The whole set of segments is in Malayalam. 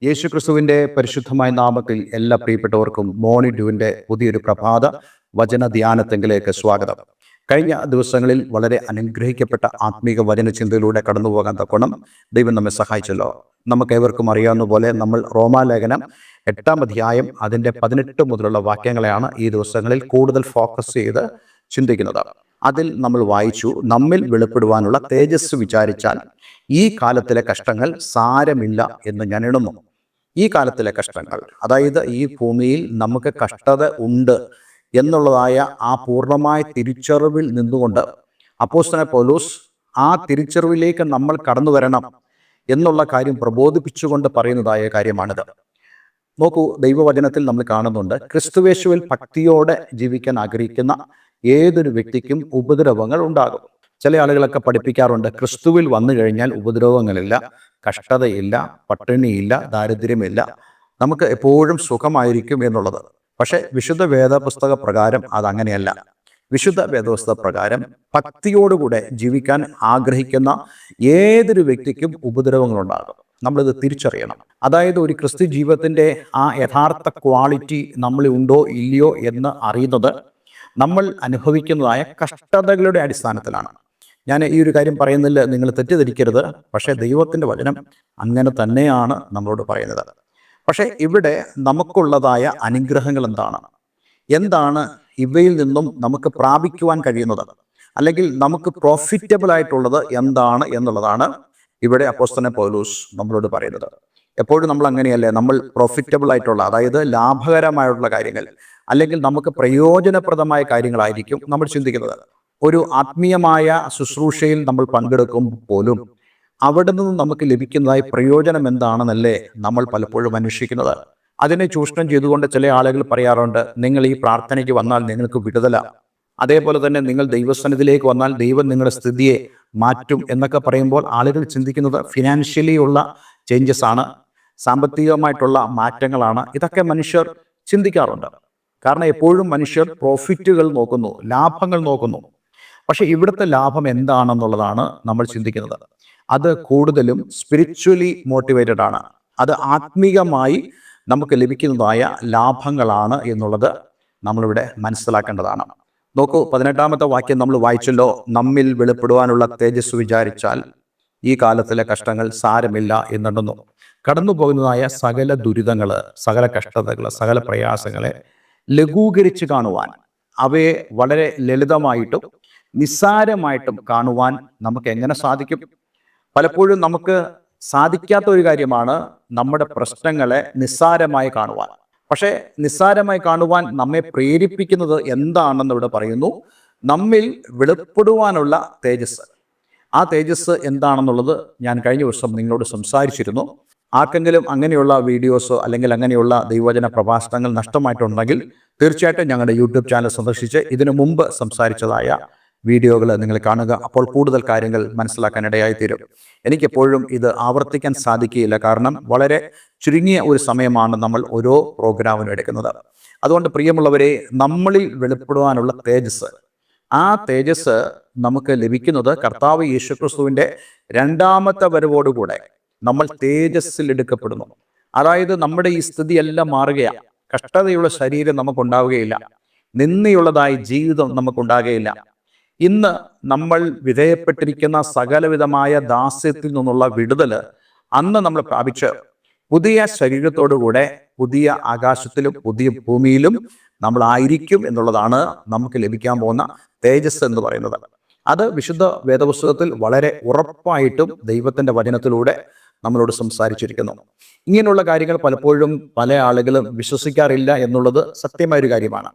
യേശുക്രിസ്തുവിന്റെ പരിശുദ്ധമായ നാമത്തിൽ എല്ലാ പ്രിയപ്പെട്ടവർക്കും മോർണിംഗ് ഡ്യൂവിന്റെ പുതിയൊരു പ്രഭാത വചന ധ്യാനത്തെങ്കിലേക്ക് സ്വാഗതം. കഴിഞ്ഞ ദിവസങ്ങളിൽ വളരെ അനുഗ്രഹിക്കപ്പെട്ട ആത്മീക വചന ചിന്തയിലൂടെ കടന്നു പോകാൻ തക്കോണം ദൈവം നമ്മെ സഹായിച്ചല്ലോ. നമുക്ക് ഏവർക്കും അറിയാവുന്ന പോലെ നമ്മൾ റോമാലേഖനം 8-ാം അധ്യായം അതിൻ്റെ 18 മുതലുള്ള വാക്യങ്ങളെയാണ് ഈ ദിവസങ്ങളിൽ കൂടുതൽ ഫോക്കസ് ചെയ്ത് ചിന്തിക്കുന്നത്. അതിൽ നമ്മൾ വായിച്ചു, നമ്മിൽ വെളിപ്പെടുവാനുള്ള തേജസ് വിചാരിച്ചാൽ ഈ കാലത്തിലെ കഷ്ടങ്ങൾ സാരമില്ല എന്ന് ഞാൻ എണ്ണുന്നു. ഈ കാലത്തിലെ കഷ്ടങ്ങൾ, അതായത് ഈ ഭൂമിയിൽ നമുക്ക് കഷ്ടത ഉണ്ട് എന്നുള്ളതായ ആ പൂർണ്ണമായ തിരിച്ചറിവിൽ നിന്നുകൊണ്ട് അപ്പോസ്തലൻ പൗലോസ് ആ തിരിച്ചറിവിലേക്ക് നമ്മൾ കടന്നു വരണം എന്നുള്ള കാര്യം പ്രബോധിപ്പിച്ചുകൊണ്ട് പറയുന്നതായ കാര്യമാണിത്. നോക്കൂ, ദൈവവചനത്തിൽ നമ്മൾ കാണുന്നുണ്ട്, ക്രിസ്തുവേശുവിൽ ഭക്തിയോടെ ജീവിക്കാൻ ആഗ്രഹിക്കുന്ന ഏതൊരു വ്യക്തിക്കും ഉപദ്രവങ്ങൾ ഉണ്ടാകും. ചില ആളുകളൊക്കെ പഠിപ്പിക്കാറുണ്ട്, ക്രിസ്തുവിൽ വന്നു കഴിഞ്ഞാൽ ഉപദ്രവങ്ങളില്ല, കഷ്ടതയില്ല, പട്ടിണിയില്ല, ദാരിദ്ര്യമില്ല, നമുക്ക് എപ്പോഴും സുഖമായിരിക്കും എന്നുള്ളത്. പക്ഷേ വിശുദ്ധ വേദപുസ്തക പ്രകാരം അതങ്ങനെയല്ല. വിശുദ്ധ വേദപുസ്തക പ്രകാരം ഭക്തിയോടുകൂടെ ജീവിക്കാൻ ആഗ്രഹിക്കുന്ന ഏതൊരു വ്യക്തിക്കും ഉപദ്രവങ്ങളുണ്ടാകും. നമ്മളിത് തിരിച്ചറിയണം. അതായത് ഒരു ക്രിസ്തു ജീവിതത്തിൻ്റെ ആ യഥാർത്ഥ ക്വാളിറ്റി നമ്മളിൽ ഉണ്ടോ ഇല്ലയോ എന്ന് അറിയുന്നത് നമ്മൾ അനുഭവിക്കുന്നതായ കഷ്ടതകളുടെ അടിസ്ഥാനത്തിലാണ്. ഞാൻ ഈ ഒരു കാര്യം പറയുന്നില്ല, നിങ്ങൾ തെറ്റിദ്ധരിക്കരുത്. പക്ഷേ ദൈവത്തിൻ്റെ വചനം അങ്ങനെ തന്നെയാണ് നമ്മളോട് പറയുന്നത്. പക്ഷേ ഇവിടെ നമുക്കുള്ളതായ അനുഗ്രഹങ്ങൾ എന്താണ് ഇവയിൽ നിന്നും നമുക്ക് പ്രാപിക്കുവാൻ കഴിയുന്നത്, അല്ലെങ്കിൽ നമുക്ക് പ്രോഫിറ്റബിൾ ആയിട്ടുള്ളത് എന്താണ് എന്നുള്ളതാണ് ഇവിടെ അപ്പോസ്തലൻ പൗലോസ് നമ്മളോട് പറയുന്നത്. എപ്പോഴും നമ്മൾ അങ്ങനെയല്ലേ, നമ്മൾ പ്രോഫിറ്റബിൾ ആയിട്ടുള്ള, അതായത് ലാഭകരമായിട്ടുള്ള കാര്യങ്ങൾ, അല്ലെങ്കിൽ നമുക്ക് പ്രയോജനപ്രദമായ കാര്യങ്ങളായിരിക്കും നമ്മൾ ചിന്തിക്കുന്നത്. ഒരു ആത്മീയമായ ശുശ്രൂഷയിൽ നമ്മൾ പങ്കെടുക്കുമ്പോൾ പോലും അവിടെ നിന്ന് നമുക്ക് ലഭിക്കുന്നതായി പ്രയോജനം എന്താണെന്നല്ലേ നമ്മൾ പലപ്പോഴും അന്വേഷിക്കുന്നത്. അതിനെ ചൂഷണം ചെയ്തുകൊണ്ട് ചില ആളുകൾ പറയാറുണ്ട്, നിങ്ങൾ ഈ പ്രാർത്ഥനയ്ക്ക് വന്നാൽ നിങ്ങൾക്ക് വിടുതല, അതേപോലെ തന്നെ നിങ്ങൾ ദൈവസന്നിധിയിലേക്ക് വന്നാൽ ദൈവം നിങ്ങളുടെ സ്ഥിതിയെ മാറ്റും എന്നൊക്കെ പറയുമ്പോൾ ആളുകൾ ചിന്തിക്കുന്നത് ഫിനാൻഷ്യലി ഉള്ള ചേഞ്ചസ് ആണ്, സാമ്പത്തികമായിട്ടുള്ള മാറ്റങ്ങളാണ്. ഇതൊക്കെ മനുഷ്യർ ചിന്തിക്കാറുണ്ട്. കാരണം എപ്പോഴും മനുഷ്യർ പ്രോഫിറ്റുകൾ നോക്കുന്നു, ലാഭങ്ങൾ നോക്കുന്നു. പക്ഷെ ഇവിടുത്തെ ലാഭം എന്താണെന്നുള്ളതാണ് നമ്മൾ ചിന്തിക്കുന്നത്. അത് കൂടുതലും സ്പിരിച്വലി മോട്ടിവേറ്റഡ് ആണ്. അത് ആത്മീകമായി നമുക്ക് ലഭിക്കുന്നതായ ലാഭങ്ങളാണ് എന്നുള്ളത് നമ്മളിവിടെ മനസ്സിലാക്കേണ്ടതാണ്. നോക്കൂ, 18-ാമത്തെ വാക്യം നമ്മൾ വായിച്ചല്ലോ, നമ്മിൽ വെളിപ്പെടുവാനുള്ള തേജസ് വിചാരിച്ചാൽ ഈ കാലത്തിലെ കഷ്ടങ്ങൾ സാരമില്ല എന്നുണ്ടെന്നു. കടന്നു പോകുന്നതായ സകല ദുരിതങ്ങൾ, സകല കഷ്ടതകൾ, സകല പ്രയാസങ്ങളെ ലഘൂകരിച്ച് കാണുവാൻ, അവയെ വളരെ ലളിതമായിട്ടും നിസ്സാരമായിട്ടും കാണുവാൻ നമുക്ക് എങ്ങനെ സാധിക്കും? പലപ്പോഴും നമുക്ക് സാധിക്കാത്ത ഒരു കാര്യമാണ് നമ്മുടെ പ്രശ്നങ്ങളെ നിസ്സാരമായി കാണുവാൻ. പക്ഷേ നിസ്സാരമായി കാണുവാൻ നമ്മെ പ്രേരിപ്പിക്കുന്നത് എന്താണെന്ന് ഇവിടെ പറയുന്നു, നമ്മിൽ വെളിപ്പെടുവാനുള്ള തേജസ്. ആ തേജസ് എന്താണെന്നുള്ളത് ഞാൻ കഴിഞ്ഞ ദിവസം നിങ്ങളോട് സംസാരിച്ചിരുന്നു. ആർക്കെങ്കിലും അങ്ങനെയുള്ള വീഡിയോസോ അല്ലെങ്കിൽ അങ്ങനെയുള്ള ദൈവവചന പ്രഭാഷണങ്ങൾ നഷ്ടമായിട്ടുണ്ടെങ്കിൽ തീർച്ചയായിട്ടും ഞങ്ങളുടെ യൂട്യൂബ് ചാനൽ സന്ദർശിച്ച് ഇതിനു മുമ്പ് സംസാരിച്ചതായ വീഡിയോകൾ നിങ്ങൾ കാണുക. അപ്പോൾ കൂടുതൽ കാര്യങ്ങൾ മനസ്സിലാക്കാൻ ഇടയായിത്തീരും. എനിക്കെപ്പോഴും ഇത് ആവർത്തിക്കാൻ സാധിക്കുകയില്ല, കാരണം വളരെ ചുരുങ്ങിയ ഒരു സമയമാണ് നമ്മൾ ഓരോ പ്രോഗ്രാമിനും എടുക്കുന്നത്. അതുകൊണ്ട് പ്രിയമുള്ളവരെ, നമ്മളിൽ വെളിപ്പെടുവാനുള്ള തേജസ്, ആ തേജസ് നമുക്ക് ലഭിക്കുന്നത് കർത്താവ് യേശുക്രിസ്തുവിൻ്റെ 2-ാമത്തെ വരവോടുകൂടെ നമ്മൾ തേജസ്സിൽ എടുക്കപ്പെടുന്നു. അതായത് നമ്മുടെ ഈ സ്ഥിതിയെല്ലാം മാറുകയാണ്. കഷ്ടതയുള്ള ശരീരം നമുക്കുണ്ടാവുകയില്ല, നിന്ദയുള്ളതായ ജീവിതം നമുക്കുണ്ടാകുകയില്ല. ഇന്ന് നമ്മൾ വിധേയപ്പെട്ടിരിക്കുന്ന സകലവിധമായ ദാസ്യത്തിൽ നിന്നുള്ള വിടുതൽ അന്ന് നമ്മൾ പ്രാപിച്ച് പുതിയ ശരീരത്തോടുകൂടെ പുതിയ ആകാശത്തിലും പുതിയ ഭൂമിയിലും നമ്മളായിരിക്കും എന്നുള്ളതാണ് നമുക്ക് ലഭിക്കാൻ പോകുന്ന തേജസ് എന്ന് പറയുന്നത്. അത് വിശുദ്ധ വേദപുസ്തകത്തിൽ വളരെ ഉറപ്പായിട്ടും ദൈവത്തിൻ്റെ വചനത്തിലൂടെ നമ്മളോട് സംസാരിച്ചിരിക്കുന്നു. ഇങ്ങനെയുള്ള കാര്യങ്ങൾ പലപ്പോഴും പല ആളുകളും വിശ്വസിക്കാറില്ല എന്നുള്ളത് സത്യമായൊരു കാര്യമാണ്.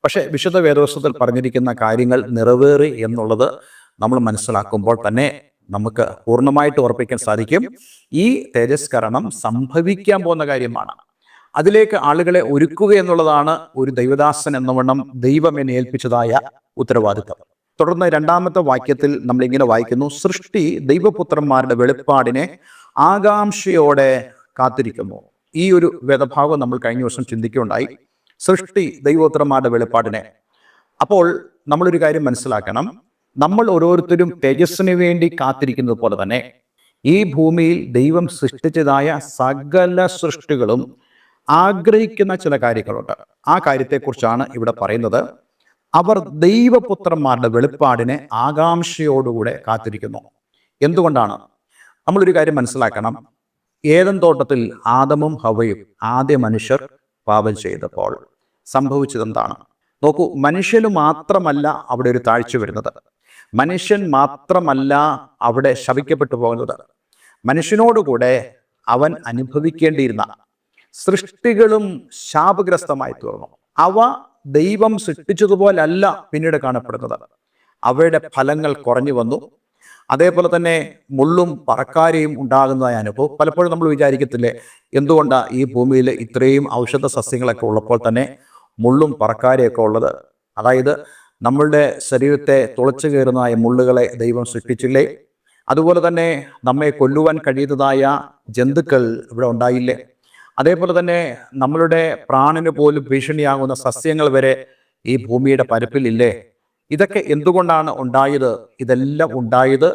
പക്ഷേ വിശുദ്ധ വേദപുസ്തകത്തിൽ പറഞ്ഞിരിക്കുന്ന കാര്യങ്ങൾ നിറവേറി എന്നുള്ളത് നമ്മൾ മനസ്സിലാക്കുമ്പോൾ തന്നെ നമുക്ക് പൂർണ്ണമായിട്ട് ഉറപ്പിക്കാൻ സാധിക്കും, ഈ തേജസ്കരണം സംഭവിക്കാൻ പോകുന്ന കാര്യമാണ്. അതിലേക്ക് ആളുകളെ ഒരുക്കുക എന്നുള്ളതാണ് ഒരു ദൈവദാസൻ എന്നവണ്ണം ദൈവം എന്നെ ഏൽപ്പിച്ചതായ ഉത്തരവാദിത്തം. തുടർന്ന് 2-ാമത്തെ വാക്യത്തിൽ നമ്മളിങ്ങനെ വായിക്കുന്നു, സൃഷ്ടി ദൈവപുത്രന്മാരുടെ വെളിപ്പാടിനെ ആകാംക്ഷയോടെ കാത്തിരിക്കുന്നു. ഈ ഒരു വേദഭാഗം നമ്മൾ കഴിഞ്ഞ ദിവസം ചിന്തിക്കുകയുണ്ടായി, സൃഷ്ടി ദൈവപുത്രന്മാരുടെ വെളിപ്പാടിനെ. അപ്പോൾ നമ്മളൊരു കാര്യം മനസ്സിലാക്കണം, നമ്മൾ ഓരോരുത്തരും തേജസ്സിന് വേണ്ടി കാത്തിരിക്കുന്നത് പോലെ തന്നെ ഈ ഭൂമിയിൽ ദൈവം സൃഷ്ടിച്ചതായ സകല സൃഷ്ടികളും ആഗ്രഹിക്കുന്ന ചില കാര്യങ്ങളുണ്ട്. ആ കാര്യത്തെക്കുറിച്ചാണ് ഇവിടെ പറയുന്നത്. അവർ ദൈവപുത്രന്മാരുടെ വെളിപ്പാടിനെ ആകാംക്ഷയോടുകൂടെ കാത്തിരിക്കുന്നു. എന്തുകൊണ്ടാണ്? നമ്മളൊരു കാര്യം മനസ്സിലാക്കണം. ഏദൻ തോട്ടത്തിൽ ആദമും ഹവ്വയും ആദ്യ മനുഷ്യർ പാപം ചെയ്തപ്പോൾ സംഭവിച്ചതെന്താണ്? നോക്കൂ, മനുഷ്യന് മാത്രമല്ല അവിടെ ഒരു താഴ്ച വരുന്നത്. മനുഷ്യൻ മാത്രമല്ല അവിടെ ശപിക്കപ്പെട്ടു പോകുന്നത്. മനുഷ്യനോടുകൂടെ അവൻ അനുഭവിക്കേണ്ടിയിരുന്ന സൃഷ്ടികളും ശാപഗ്രസ്തമായി തീർന്നു. അവ ദൈവം സൃഷ്ടിച്ചതുപോലല്ല പിന്നീട് കാണപ്പെടുന്നത്. അവയുടെ ഫലങ്ങൾ കുറഞ്ഞു വന്നു. അതേപോലെ തന്നെ മുള്ളും പറക്കാരയും ഉണ്ടാകുന്നതായ അനുഭവം. പലപ്പോഴും നമ്മൾ വിചാരിക്കത്തില്ലേ, എന്തുകൊണ്ടാണ് ഈ ഭൂമിയിൽ ഇത്രയും ഔഷധ സസ്യങ്ങളൊക്കെ ഉള്ളപ്പോൾ തന്നെ മുള്ളും പറക്കാരയൊക്കെ ഉള്ളത്? അതായത് നമ്മളുടെ ശരീരത്തെ തുളച്ചു കയറുന്നതായ മുള്ളുകളെ ദൈവം സൃഷ്ടിച്ചില്ലേ? അതുപോലെ തന്നെ നമ്മെ കൊല്ലുവാൻ കഴിയുന്നതായ ജന്തുക്കൾ ഇവിടെ ഉണ്ടായില്ലേ? അതേപോലെ തന്നെ നമ്മളുടെ പ്രാണന് പോലും ഭീഷണിയാകുന്ന സസ്യങ്ങൾ വരെ ഈ ഭൂമിയുടെ പരപ്പിലില്ലേ? ഇതൊക്കെ എന്തുകൊണ്ടാണ് ഉണ്ടായത്? ഇതെല്ലാം ഉണ്ടായത്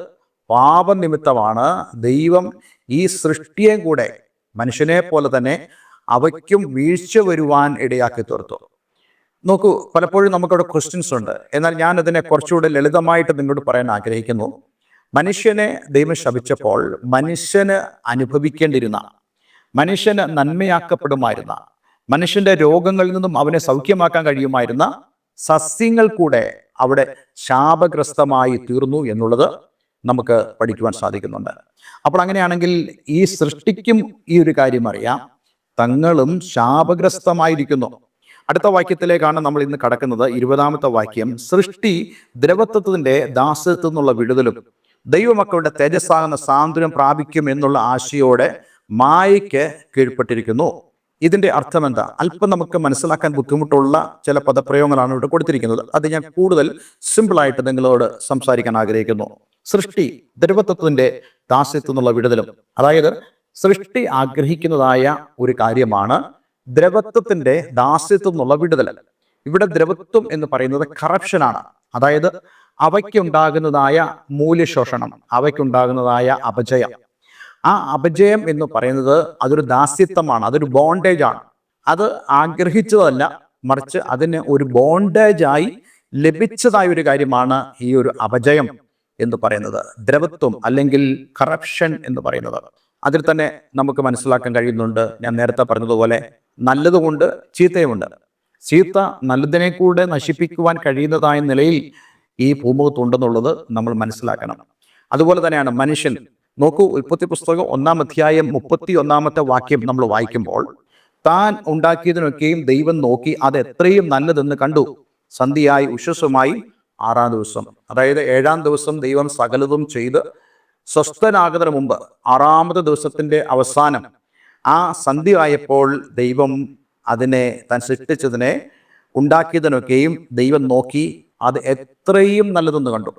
പാപനിമിത്തമാണ്. ദൈവം ഈ സൃഷ്ടിയെ കൂടെ മനുഷ്യനെ പോലെ തന്നെ അവയ്ക്കും വീഴ്ച വരുവാൻ ഇടയാക്കി തീർത്തു. നോക്കൂ, പലപ്പോഴും നമുക്കവിടെ ക്വസ്റ്റ്യൻസ് ഉണ്ട്. എന്നാൽ ഞാൻ അതിനെ കുറച്ചുകൂടെ ലളിതമായിട്ട് നിങ്ങളോട് പറയാൻ ആഗ്രഹിക്കുന്നു. മനുഷ്യനെ ദൈവം ശപിച്ചപ്പോൾ മനുഷ്യന് അനുഭവിക്കേണ്ടിരുന്ന, മനുഷ്യന് നന്മയാക്കപ്പെടുമായിരുന്ന, മനുഷ്യന്റെ രോഗങ്ങളിൽ നിന്നും അവനെ സൗഖ്യമാക്കാൻ കഴിയുമായിരുന്ന സസ്യങ്ങൾ കൂടെ അവിടെ ശാപഗ്രസ്തമായി തീർന്നു എന്നുള്ളത് നമുക്ക് പഠിക്കുവാൻ സാധിക്കുന്നുണ്ട്. അപ്പോൾ അങ്ങനെയാണെങ്കിൽ ഈ സൃഷ്ടിക്കും ഈ ഒരു കാര്യം അറിയാം, തങ്ങളും ശാപഗ്രസ്തമായിരിക്കുന്നു. അടുത്ത വാക്യത്തിലേക്കാണ് നമ്മൾ ഇന്ന് കടക്കുന്നത്. 20-ാമത്തെ വാക്യം, സൃഷ്ടി ദ്രവത്വത്തിന്റെ ദാസ്യത്വം എന്നുള്ള വിടുതലും ദൈവമക്കളുടെ തേജസ്സാകുന്ന സ്വാതന്ത്ര്യം പ്രാപിക്കും എന്നുള്ള ആശയോടെ മായയ്ക്ക് കീഴ്പ്പെട്ടിരിക്കുന്നു. ഇതിന്റെ അർത്ഥം എന്താ? അല്പം നമുക്ക് മനസ്സിലാക്കാൻ ബുദ്ധിമുട്ടുള്ള ചില പദപ്രയോഗങ്ങളാണ് ഇവിടെ കൊടുത്തിരിക്കുന്നത്. അത് ഞാൻ കൂടുതൽ സിമ്പിളായിട്ട് നിങ്ങളോട് സംസാരിക്കാൻ ആഗ്രഹിക്കുന്നു. സൃഷ്ടി ദ്രവത്വത്തിന്റെ ദാസ്യത്വം എന്നുള്ള വിടുതലും, അതായത് സൃഷ്ടി ആഗ്രഹിക്കുന്നതായ ഒരു കാര്യമാണ് ദ്രവത്വത്തിന്റെ ദാസ്യത്വം എന്നുള്ള വിടുതൽ. ഇവിടെ ദ്രവത്വം എന്ന് പറയുന്നത് കറപ്ഷനാണ്. അതായത് അവയ്ക്കുണ്ടാകുന്നതായ മൂല്യശോഷണം, അവയ്ക്കുണ്ടാകുന്നതായ അപജയം. ആ അപജയം എന്ന് പറയുന്നത് അതൊരു ദാസ്യത്വമാണ്, അതൊരു ബോണ്ടേജ് ആണ്. അത് ആഗ്രഹിച്ചതല്ല, മറിച്ച് അതിന് ഒരു ബോണ്ടേജായി ലഭിച്ചതായ ഒരു കാര്യമാണ് ഈ ഒരു അപജയം എന്ന് പറയുന്നത്. ദ്രവത്വം അല്ലെങ്കിൽ കറപ്ഷൻ എന്ന് പറയുന്നത് അതിൽ തന്നെ നമുക്ക് മനസ്സിലാക്കാൻ കഴിയുന്നുണ്ട്. ഞാൻ നേരത്തെ പറഞ്ഞതുപോലെ നല്ലതുകൊണ്ട് ചീത്തയുമുണ്ട്. ചീത്ത നല്ലതിനെ കൂടെ നശിപ്പിക്കുവാൻ കഴിയുന്നതായ നിലയിൽ ഈ ഭൂമുഖത്തുണ്ടെന്നുള്ളത് നമ്മൾ മനസ്സിലാക്കണം. അതുപോലെ തന്നെയാണ് മനുഷ്യൻ. നോക്കൂ, ഉൽപ്പത്തി പുസ്തകം 1-ാം അധ്യായം 31-ാമത്തെ വാക്യം നമ്മൾ വായിക്കുമ്പോൾ, താൻ ഉണ്ടാക്കിയതിനൊക്കെയും ദൈവം നോക്കി അത് എത്രയും നല്ലതെന്ന് കണ്ടു. സന്ധ്യയായി ഉഷസ്സുമായി 6-ാം ദിവസം, അതായത് 7-ാം ദിവസം ദൈവം സകലതും ചെയ്ത് സ്വസ്ഥനാകുന്നതിന് മുമ്പ് 6-ാമത്തെ ദിവസത്തിന്റെ അവസാനം ആ സന്ധ്യ ആയപ്പോൾ ദൈവം അതിനെ, താൻ സൃഷ്ടിച്ചതിനെ, ഉണ്ടാക്കിയതിനൊക്കെയും ദൈവം നോക്കി അത് എത്രയും നല്ലതെന്ന് കണ്ടു.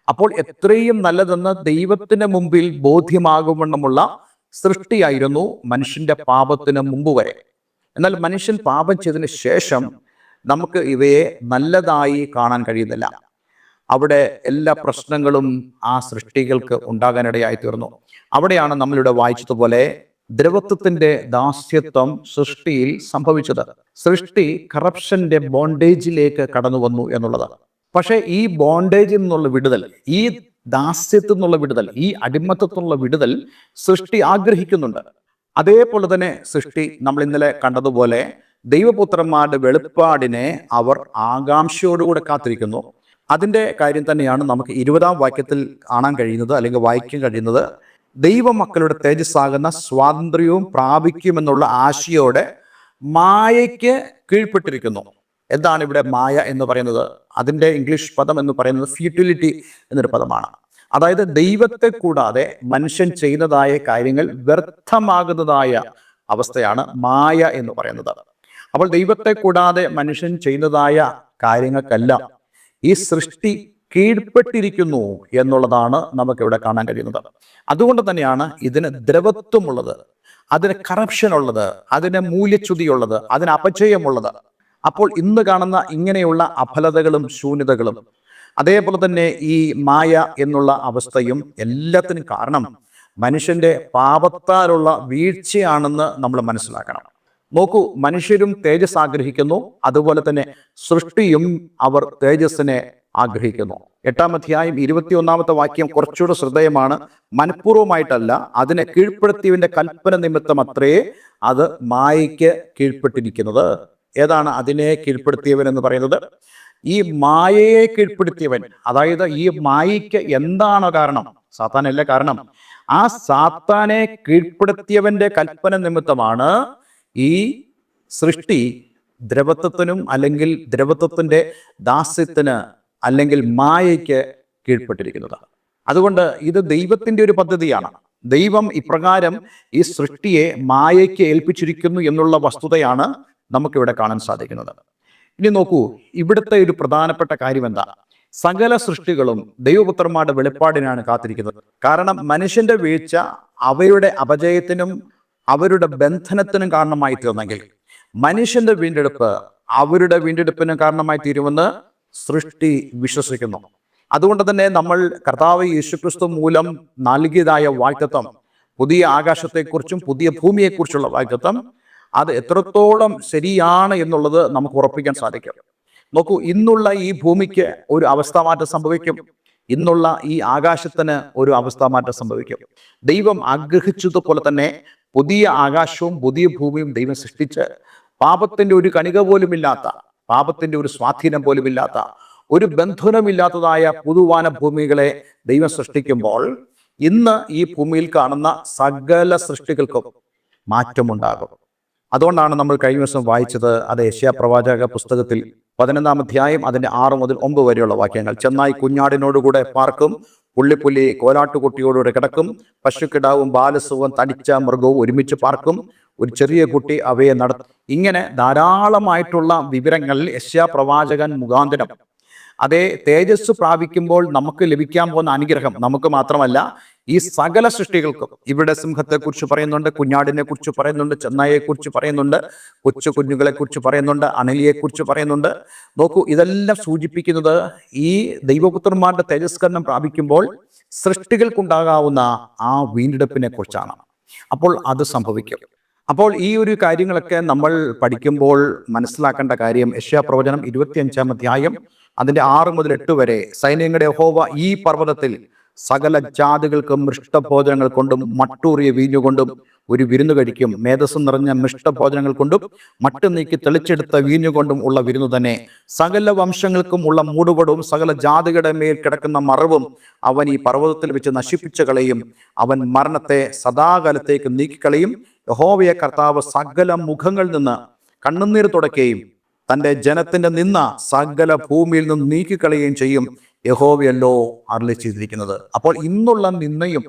അപ്പോൾ എത്രയും നല്ലതെന്ന് ദൈവത്തിന് മുമ്പിൽ ബോധ്യമാകുവണ്ണമുള്ള സൃഷ്ടിയായിരുന്നു മനുഷ്യന്റെ പാപത്തിന് മുമ്പ് വരെ. എന്നാൽ മനുഷ്യൻ പാപം ചെയ്തതിന് ശേഷം നമുക്ക് ഇവയെ നല്ലതായി കാണാൻ കഴിയുന്നില്ല. അവിടെ എല്ലാ പ്രശ്നങ്ങളും ആ സൃഷ്ടികൾക്ക് ഉണ്ടാകാനിടയായി തീർന്നു. അവിടെയാണ് നമ്മളിവിടെ വായിച്ചതുപോലെ ദ്രവത്വത്തിന്റെ ദാസ്യത്വം സൃഷ്ടിയിൽ സംഭവിച്ചത്. സൃഷ്ടി കറപ്ഷന്റെ ബോണ്ടേജിലേക്ക് കടന്നു വന്നു എന്നുള്ളതാണ്. പക്ഷേ ഈ ബോണ്ടേജിൽ നിന്നുള്ള വിടുതൽ, ഈ ദാസ്യത്തിൽ നിന്നുള്ള വിടുതൽ, ഈ അടിമത്തത്തിനുള്ള വിടുതൽ സൃഷ്ടി ആഗ്രഹിക്കുന്നുണ്ട്. അതേപോലെ തന്നെ സൃഷ്ടി, നമ്മൾ ഇന്നലെ കണ്ടതുപോലെ, ദൈവപുത്രന്മാരുടെ വെളിപ്പാടിനെ അവർ ആകാംക്ഷയോടുകൂടെ കാത്തിരിക്കുന്നു. അതിൻ്റെ കാര്യം തന്നെയാണ് നമുക്ക് 20-ാം വാക്യത്തിൽ കാണാൻ കഴിയുന്നത്, അല്ലെങ്കിൽ വായിക്കാൻ കഴിയുന്നത്. ദൈവമക്കളുടെ തേജസ്സാകുന്ന സ്വാതന്ത്ര്യവും പ്രാപിക്കുമെന്നുള്ള ആശയോടെ മായയ്ക്ക് കീഴ്പ്പെട്ടിരിക്കുന്നു. എന്താണ് ഇവിടെ മായ എന്ന് പറയുന്നത്? അതിൻ്റെ ഇംഗ്ലീഷ് പദം എന്ന് പറയുന്നത് ഫ്യൂട്ടിലിറ്റി എന്നൊരു പദമാണ്. അതായത് ദൈവത്തെ കൂടാതെ മനുഷ്യൻ ചെയ്യുന്നതായ കാര്യങ്ങൾ വ്യർത്ഥമാകുന്നതായ അവസ്ഥയാണ് മായ എന്ന് പറയുന്നത്. അപ്പോൾ ദൈവത്തെ കൂടാതെ മനുഷ്യൻ ചെയ്യുന്നതായ കാര്യങ്ങൾക്കെല്ലാം ഈ സൃഷ്ടി കീഴ്പ്പെട്ടിരിക്കുന്നു എന്നുള്ളതാണ് നമുക്കിവിടെ കാണാൻ കഴിയുന്നത്. അതുകൊണ്ട് തന്നെയാണ് ഇതിന് ദ്രവത്വമുള്ളത്, അതിന് കറപ്ഷൻ ഉള്ളത്, അതിന് മൂല്യച്യുതിയുള്ളത്, അതിന് അപചയമുള്ളത്. അപ്പോൾ ഇന്ന് കാണുന്ന ഇങ്ങനെയുള്ള അഫലതകളും ശൂന്യതകളും, അതേപോലെ തന്നെ ഈ മായ എന്നുള്ള അവസ്ഥയും എല്ലാത്തിനും കാരണം മനുഷ്യന്റെ പാപത്താലുള്ള വീഴ്ചയാണെന്ന് നമ്മൾ മനസ്സിലാക്കണം. നോക്കൂ, മനുഷ്യരും തേജസ് ആഗ്രഹിക്കുന്നു, അതുപോലെ തന്നെ സൃഷ്ടിയും അവർ തേജസ്സിനെ ആഗ്രഹിക്കുന്നു. 8-ാം അധ്യായം 21-ാമത്തെ വാക്യം കുറച്ചുകൂടെ ശ്രദ്ധേയമാണ്. മനഃപൂർവ്വമായിട്ടല്ല, അതിനെ കീഴ്പ്പെടുത്തിയവന്റെ കൽപ്പന നിമിത്തം അത്രേ അത് മായയ്ക്ക് കീഴ്പ്പെട്ടിരിക്കുന്നത്. ഏതാണ് അതിനെ കീഴ്പ്പെടുത്തിയവൻ എന്ന് പറയുന്നത്? ഈ മായയെ കീഴ്പ്പെടുത്തിയവൻ. അതായത് ഈ മായയ്ക്ക് എന്താണോ കാരണം? സാത്താനല്ല കാരണം. ആ സാത്താനെ കീഴ്പ്പെടുത്തിയവന്റെ കൽപ്പന നിമിത്തമാണ് ഈ സൃഷ്ടി ദ്രവത്വത്തിനും അല്ലെങ്കിൽ ദ്രവത്വത്തിന്റെ ദാസ്യത്തിന് അല്ലെങ്കിൽ മായയ്ക്ക് കീഴ്പ്പെട്ടിരിക്കുന്നത്. അതുകൊണ്ട് ഇത് ദൈവത്തിന്റെ ഒരു പദ്ധതിയാണ്. ദൈവം ഇപ്രകാരം ഈ സൃഷ്ടിയെ മായയ്ക്ക് ഏൽപ്പിച്ചിരിക്കുന്നു എന്നുള്ള വസ്തുതയാണ് നമുക്കിവിടെ കാണാൻ സാധിക്കുന്നത്. ഇനി നോക്കൂ, ഇവിടുത്തെ ഒരു പ്രധാനപ്പെട്ട കാര്യം എന്താ? സകല സൃഷ്ടികളും ദൈവപുത്രന്മാരുടെ വെളിപ്പാടിനാണ് കാത്തിരിക്കുന്നത്. കാരണം മനുഷ്യന്റെ വീഴ്ച അവയുടെ അപജയത്തിനും അവരുടെ ബന്ധനത്തിനും കാരണമായി തീർന്നെങ്കിൽ മനുഷ്യന്റെ വീണ്ടെടുപ്പ് അവരുടെ വീണ്ടെടുപ്പിന് കാരണമായി തീരുമെന്ന് സൃഷ്ടി വിശ്വസിക്കുന്നു. അതുകൊണ്ട് തന്നെ നമ്മൾ കർത്താവ് യേശുക്രിസ്തു മൂലം നൽകിയതായ വാഗ്ദത്തം, പുതിയ ആകാശത്തെക്കുറിച്ചും പുതിയ ഭൂമിയെക്കുറിച്ചുള്ള വാഗ്ദത്തം, അത് എത്രത്തോളം ശരിയാണ് എന്നുള്ളത് നമുക്ക് ഉറപ്പിക്കാൻ സാധിക്കും. നോക്കൂ, ഇന്നുള്ള ഈ ഭൂമിക്ക് ഒരു അവസ്ഥാമാറ്റം സംഭവിക്കും. ഇന്നുള്ള ഈ ആകാശത്തിന് ഒരു അവസ്ഥാമാറ്റം സംഭവിക്കും. ദൈവം ആഗ്രഹിച്ചതുപോലെ തന്നെ പുതിയ ആകാശവും പുതിയ ഭൂമിയും ദൈവം സൃഷ്ടിച്ച് പാപത്തിന്റെ ഒരു കണിക പോലുമില്ലാത്ത, പാപത്തിന്റെ ഒരു സ്വാധീനം പോലുമില്ലാത്ത, ഒരു ബന്ധനമില്ലാത്തതായ പുതുവാന ഭൂമികളെ ദൈവം സൃഷ്ടിക്കുമ്പോൾ ഇന്ന് ഈ ഭൂമിയിൽ കാണുന്ന സകല സൃഷ്ടികൾക്കും മാറ്റമുണ്ടാകും. അതുകൊണ്ടാണ് നമ്മൾ കഴിഞ്ഞ ദിവസം വായിച്ചത്, അത് യെശയ്യാ പ്രവാചക പുസ്തകത്തിൽ 11-ാം അധ്യായം അതിന്റെ 6 മുതൽ 9 വരെയുള്ള വാക്യങ്ങൾ. ചെന്നായി കുഞ്ഞാടിനോടുകൂടെ പാർക്കും, പുള്ളിപ്പുലി കോലാട്ടുകുട്ടിയോടുകൂടെ കിടക്കും, പശുക്കിടാവും ബാലസുവും തടിച്ച മൃഗവും ഒരുമിച്ച് പാർക്കും, ഒരു ചെറിയ കുട്ടി അവയെ നടത്തും. ഇങ്ങനെ ധാരാളമായിട്ടുള്ള വിവരങ്ങൾ യെശയ്യാ പ്രവാചകൻ മുഖാന്തരം അതേ തേജസ് പ്രാപിക്കുമ്പോൾ നമുക്ക് ലഭിക്കാൻ പോകുന്ന അനുഗ്രഹം നമുക്ക് മാത്രമല്ല, ഈ സകല സൃഷ്ടികൾക്കും. ഇവിടെ സിംഹത്തെക്കുറിച്ച് പറയുന്നുണ്ട്, കുഞ്ഞാടിനെ കുറിച്ച് പറയുന്നുണ്ട്, ചെന്നായെക്കുറിച്ച് പറയുന്നുണ്ട്, കൊച്ചു കുഞ്ഞുങ്ങളെ കുറിച്ച് പറയുന്നുണ്ട്, അണലിയെക്കുറിച്ച് പറയുന്നുണ്ട്. നോക്കൂ, ഇതെല്ലാം സൂചിപ്പിക്കുന്നത് ഈ ദൈവപുത്രന്മാരുടെ തേജസ്കരണം പ്രാപിക്കുമ്പോൾ സൃഷ്ടികൾക്കുണ്ടാകാവുന്ന ആ വീണ്ടെടുപ്പിനെ കുറിച്ചാണ്. അപ്പോൾ അത് സംഭവിക്കും. അപ്പോൾ ഈ ഒരു കാര്യങ്ങളൊക്കെ നമ്മൾ പഠിക്കുമ്പോൾ മനസ്സിലാക്കേണ്ട കാര്യം, യെശയ്യാ പ്രവചനം 25-ാം അധ്യായം അതിന്റെ 6 മുതൽ 8 വരെ, സൈന്യങ്ങളുടെ യഹോവ ഈ പർവ്വതത്തിൽ സകല ജാതികൾക്കും മിഷ്ടഭോജനങ്ങൾ കൊണ്ടും മട്ടൂറിയ വീഞ്ഞുകൊണ്ടും ഒരു വിരുന്ന് കഴിക്കും. മേധസ് നിറഞ്ഞ മിഷ്ടഭോജനങ്ങൾ കൊണ്ടും മട്ടു നീക്കി തെളിച്ചെടുത്ത വീഞ്ഞുകൊണ്ടും ഉള്ള വിരുന്ന് തന്നെ. സകല വംശങ്ങൾക്കും ഉള്ള മൂടുപടവും സകല ജാതികളുടെ മേൽ കിടക്കുന്ന മറവും അവൻ ഈ പർവ്വതത്തിൽ വെച്ച് നശിപ്പിച്ചു കളയും. അവൻ മരണത്തെ സദാകാലത്തേക്ക് നീക്കിക്കളയും. യഹോവയെ കർത്താവ് സകല മുഖങ്ങളിൽ നിന്ന് കണ്ണുനീർ തുടയ്ക്കുകയും തൻ്റെ ജനത്തിന്റെ നിന്ന സകല ഭൂമിയിൽ നിന്ന് നീക്കിക്കളയുകയും ചെയ്യും. യഹോവയല്ലോ അരുളി ചെയ്തിരിക്കുന്നത്. അപ്പോൾ ഇന്നുള്ള നിന്നയും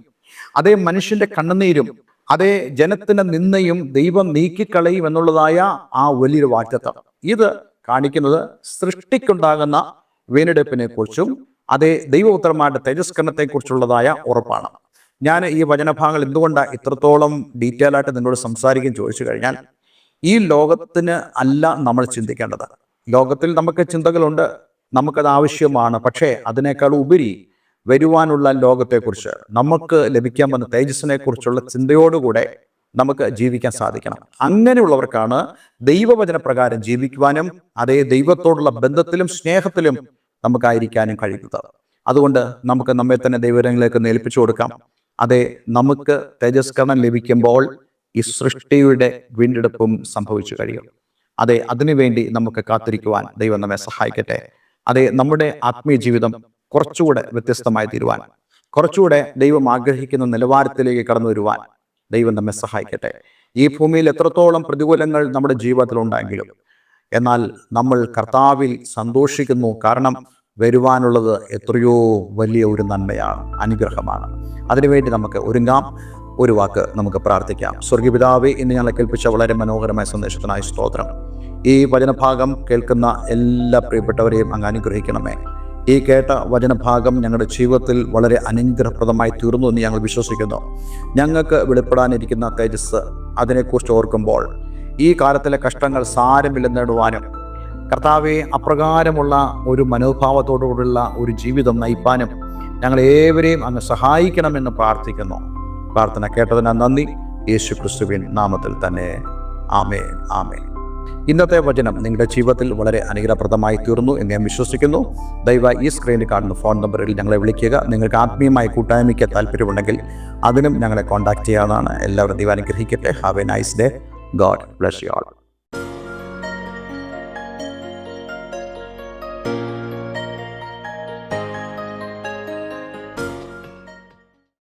അതേ മനുഷ്യന്റെ കണ്ണുനീരും അതേ ജനത്തിന്റെ നിന്നയും ദൈവം നീക്കിക്കളയും എന്നുള്ളതായ ആ വലിയൊരു വാഗ്ദത്തം ഇത് കാണിക്കുന്നത് സൃഷ്ടിക്കുണ്ടാകുന്ന വീണ്ടെടുപ്പിനെ കുറിച്ചും അതേ ദൈവപുത്രന്മാരുടെ തേജസ്കരണത്തെക്കുറിച്ചുള്ളതായ ഉറപ്പാണ്. ഞാൻ ഈ വചനഭാഗങ്ങൾ എന്തുകൊണ്ടാണ് ഇത്രത്തോളം ഡീറ്റെയിൽ ആയിട്ട് നിങ്ങളോട് സംസാരിക്കാൻ ചോദിച്ചു കഴിഞ്ഞാൽ, ഈ ലോകത്തിന് അല്ല നമ്മൾ ചിന്തിക്കേണ്ടത്. ലോകത്തിൽ നമുക്ക് ചിന്തകളുണ്ട്, നമുക്കത് ആവശ്യമാണ്. പക്ഷേ അതിനേക്കാൾ ഉപരി വരുവാനുള്ള ലോകത്തെക്കുറിച്ച്, നമുക്ക് ലഭിക്കാൻ വന്ന തേജസ്സിനെ കുറിച്ചുള്ള ചിന്തയോടുകൂടെ നമുക്ക് ജീവിക്കാൻ സാധിക്കണം. അങ്ങനെയുള്ളവർക്കാണ് ദൈവവചന പ്രകാരം ജീവിക്കുവാനും അതേ ദൈവത്തോടുള്ള ബന്ധത്തിലും സ്നേഹത്തിലും നമുക്കായിരിക്കാനും കഴിയുന്നത്. അതുകൊണ്ട് നമുക്ക് നമ്മെ തന്നെ ദൈവങ്ങളിലേക്ക് ഏൽപ്പിച്ചു കൊടുക്കാം. അതെ, നമുക്ക് തേജസ്കരണം ലഭിക്കുമ്പോൾ ഈ സൃഷ്ടിയുടെ വീണ്ടെടുപ്പും സംഭവിച്ചു കഴിയും. അതെ, അതിനുവേണ്ടി നമുക്ക് കാത്തിരിക്കുവാൻ ദൈവം നമ്മെ സഹായിക്കട്ടെ. അതെ, നമ്മുടെ ആത്മീയ ജീവിതം കുറച്ചുകൂടെ വ്യത്യസ്തമായി തീരുവാൻ, കുറച്ചുകൂടെ ദൈവം ആഗ്രഹിക്കുന്ന നിലവാരത്തിലേക്ക് കടന്നു വരുവാൻ ദൈവം നമ്മെ സഹായിക്കട്ടെ. ഈ ഭൂമിയിൽ എത്രത്തോളം പ്രതികൂലങ്ങൾ നമ്മുടെ ജീവിതത്തിൽ ഉണ്ടെങ്കിലും എന്നാൽ നമ്മൾ കർത്താവിൽ സന്തോഷിക്കുന്നു. കാരണം വരുവാനുള്ളത് എത്രയോ വലിയ ഒരു നന്മയാണ്, അനുഗ്രഹമാണ്. അതിനുവേണ്ടി നമുക്ക് ഒരുങ്ങാം. ഒരു വാക്ക് നമുക്ക് പ്രാർത്ഥിക്കാം. സ്വർഗീയപിതാവേ, ഇന്ന് ഞങ്ങളെ കേൾപ്പിച്ച വളരെ മനോഹരമായ സന്ദേശത്തിനായി സ്തോത്രം. ഈ വചനഭാഗം കേൾക്കുന്ന എല്ലാ പ്രിയപ്പെട്ടവരെയും അങ്ങ് അനുഗ്രഹിക്കണമേ. ഈ കേട്ട വചനഭാഗം ഞങ്ങളുടെ ജീവിതത്തിൽ വളരെ അനുഗ്രഹപ്രദമായി തീർന്നു എന്ന് ഞങ്ങൾ വിശ്വസിക്കുന്നു. ഞങ്ങൾക്ക് വെളിപ്പെടാനിരിക്കുന്ന തേജസ് അതിനെക്കുറിച്ച് ഓർക്കുമ്പോൾ ഈ കാലത്തിലെ കഷ്ടങ്ങൾ സാരമില്ലെന്നിടുവാനും കർത്താവെ അപ്രകാരമുള്ള ഒരു മനോഭാവത്തോടുകൂടിയുള്ള ഒരു ജീവിതം നയിപ്പാനും ഞങ്ങളേവരെയും അങ്ങ് സഹായിക്കണമെന്ന് പ്രാർത്ഥിക്കുന്നു. പ്രാർത്ഥന കേട്ടതിന് നന്ദി. യേശു ക്രിസ്തുവിൻ നാമത്തിൽ തന്നെ. ആമേൻ, ആമേൻ. ഇന്നത്തെ വചനം നിങ്ങളുടെ ജീവിതത്തിൽ വളരെ അനുഗ്രഹപ്രദമായി തീർന്നു എന്ന് ഞാൻ വിശ്വസിക്കുന്നു. ദയവായി ഈ സ്ക്രീനിൽ കാണുന്ന ഫോൺ നമ്പറിൽ ഞങ്ങളെ വിളിക്കുക. നിങ്ങൾക്ക് ആത്മീയമായ കൂട്ടായ്മയ്ക്ക് താല്പര്യമുണ്ടെങ്കിൽ അതിനും ഞങ്ങളെ കോൺടാക്ട് ചെയ്യാവുന്നതാണ്. എല്ലാവരും ദൈവം അനുഗ്രഹിക്കട്ടെ. Have A nice day. God bless you all.